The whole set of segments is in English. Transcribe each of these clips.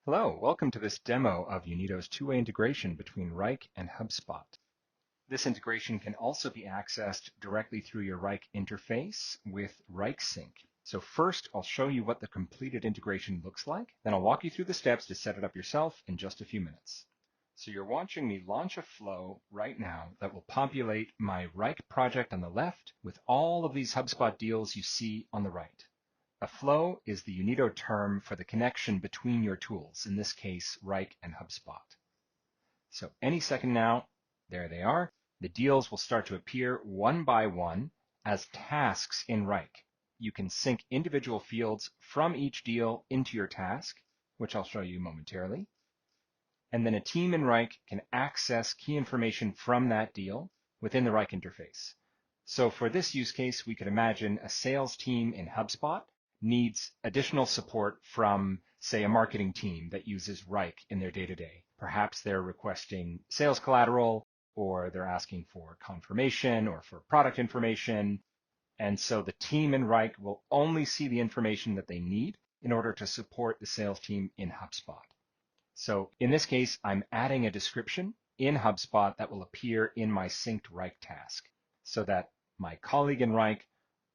Hello, welcome to this demo of Unito's two-way integration between Wrike and HubSpot. This integration can also be accessed directly through your Wrike interface with Wrike Sync. So first, I'll show you what the completed integration looks like. Then I'll walk you through the steps to set it up yourself in just a few minutes. So you're watching me launch a flow right now that will populate my Wrike project on the left with all of these HubSpot deals you see on the right. A flow is the Unito term for the connection between your tools, in this case, Wrike and HubSpot. So any second now, there they are. The deals will start to appear one by one as tasks in Wrike. You can sync individual fields from each deal into your task, which I'll show you momentarily. And then a team in Wrike can access key information from that deal within the Wrike interface. So for this use case, we could imagine a sales team in HubSpot needs additional support from, say, a marketing team that uses Wrike in their day-to-day. Perhaps they're requesting sales collateral, or they're asking for confirmation or for product information. And so the team in Wrike will only see the information that they need in order to support the sales team in HubSpot. So in this case, I'm adding a description in HubSpot that will appear in my synced Wrike task so that my colleague in Wrike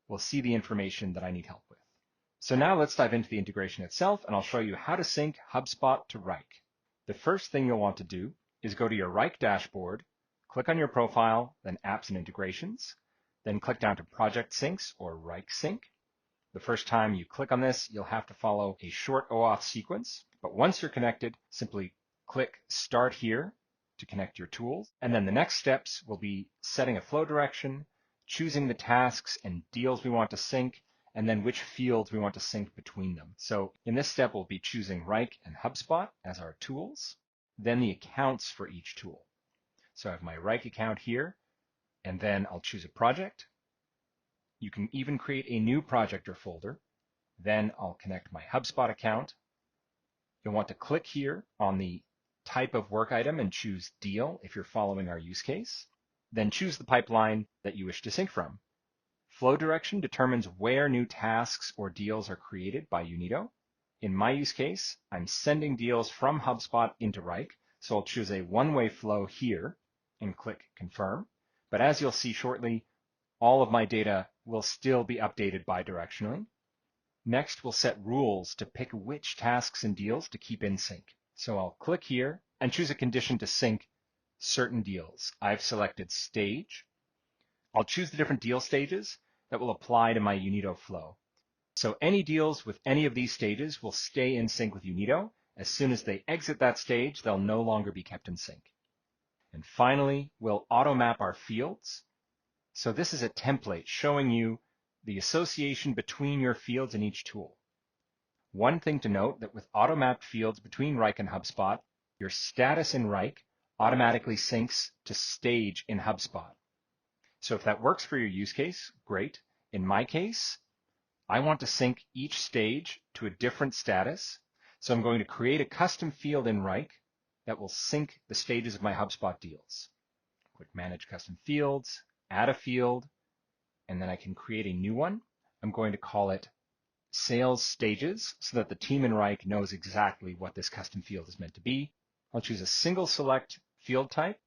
will see the information that I need help with. So now let's dive into the integration itself, and I'll show you how to sync HubSpot to Wrike. The first thing you'll want to do is go to your Wrike dashboard, click on your profile, then Apps and Integrations, then click down to Project Syncs or Wrike Sync. The first time you click on this, you'll have to follow a short OAuth sequence, but once you're connected, simply click Start Here to connect your tools, and then the next steps will be setting a flow direction, choosing the tasks and deals we want to sync, and then which fields we want to sync between them. So in this step, we'll be choosing Wrike and HubSpot as our tools, then the accounts for each tool. So I have my Wrike account here, and then I'll choose a project. You can even create a new project or folder. Then I'll connect my HubSpot account. You'll want to click here on the type of work item and choose deal if you're following our use case. Then choose the pipeline that you wish to sync from. Flow direction determines where new tasks or deals are created by Unito. In my use case, I'm sending deals from HubSpot into Wrike, so I'll choose a one-way flow here and click Confirm. But as you'll see shortly, all of my data will still be updated bidirectionally. Next, we'll set rules to pick which tasks and deals to keep in sync. So I'll click here and choose a condition to sync certain deals. I've selected Stage. I'll choose the different deal stages that will apply to my Unito flow. So any deals with any of these stages will stay in sync with Unito. As soon as they exit that stage, they'll no longer be kept in sync. And finally, we'll auto-map our fields. So this is a template showing you the association between your fields in each tool. One thing to note that with auto-mapped fields between Wrike and HubSpot, your status in Wrike automatically syncs to stage in HubSpot. So if that works for your use case, great. In my case, I want to sync each stage to a different status. So I'm going to create a custom field in Wrike that will sync the stages of my HubSpot deals. Click Manage Custom Fields, add a field, and then I can create a new one. I'm going to call it Sales Stages so that the team in Wrike knows exactly what this custom field is meant to be. I'll choose a single select field type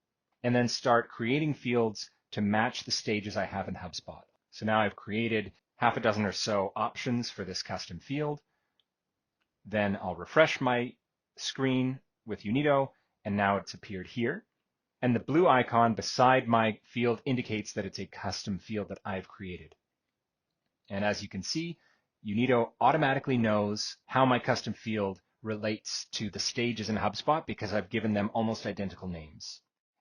and then start creating fields to match the stages I have in HubSpot. So now I've created half a dozen or so options for this custom field. Then I'll refresh my screen with Unito, and now it's appeared here. And the blue icon beside my field indicates that it's a custom field that I've created. And as you can see, Unito automatically knows how my custom field relates to the stages in HubSpot because I've given them almost identical names.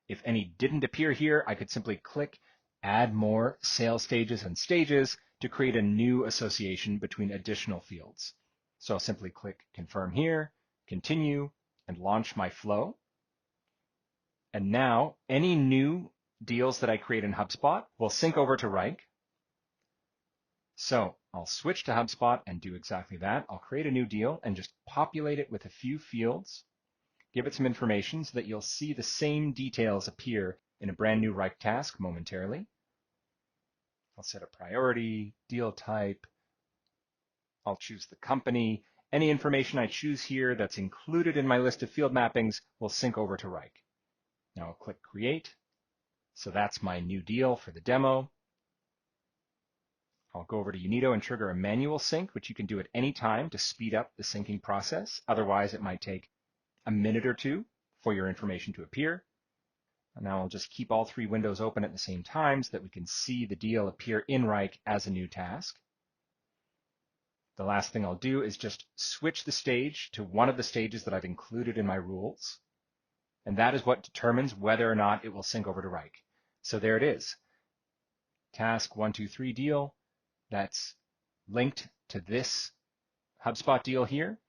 If any didn't appear here, I could simply click Add More Sales Stages and Stages to create a new association between additional fields. So I'll simply click Confirm here, Continue, and launch my flow. And now any new deals that I create in HubSpot will sync over to Wrike. So I'll switch to HubSpot and do exactly that. I'll create a new deal and just populate it with a few fields, give it some information so that you'll see the same details appear in a brand new Wrike task momentarily. I'll set a priority, deal type. I'll choose the company, any information I choose here that's included in my list of field mappings will sync over to Wrike. Now I'll click Create. So that's my new deal for the demo. I'll go over to Unito and trigger a manual sync, which you can do at any time to speed up the syncing process. Otherwise, it might take a minute or two for your information to appear. And now I'll just keep all three windows open at the same time so that we can see the deal appear in Wrike as a new task. The last thing I'll do is just switch the stage to one of the stages that I've included in my rules. And that is what determines whether or not it will sync over to Wrike. So there it is. Task 123 deal. That's linked to this HubSpot deal here.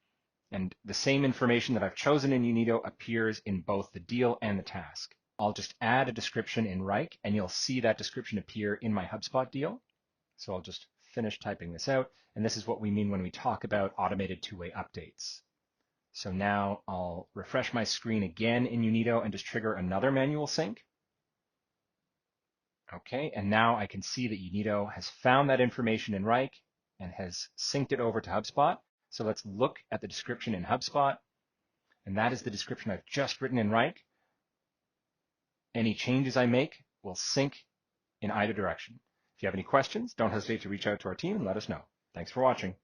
And the same information that I've chosen in Unito appears in both the deal and the task. I'll just add a description in Wrike, and you'll see that description appear in my HubSpot deal. So I'll just finish typing this out. And this is what we mean when we talk about automated two-way updates. So now I'll refresh my screen again in Unito and just trigger another manual sync. Okay, and now I can see that Unito has found that information in Wrike and has synced it over to HubSpot. So let's look at the description in HubSpot. And that is the description I've just written in Wrike. Any changes I make will sync in either direction. If you have any questions, don't hesitate to reach out to our team and let us know. Thanks for watching.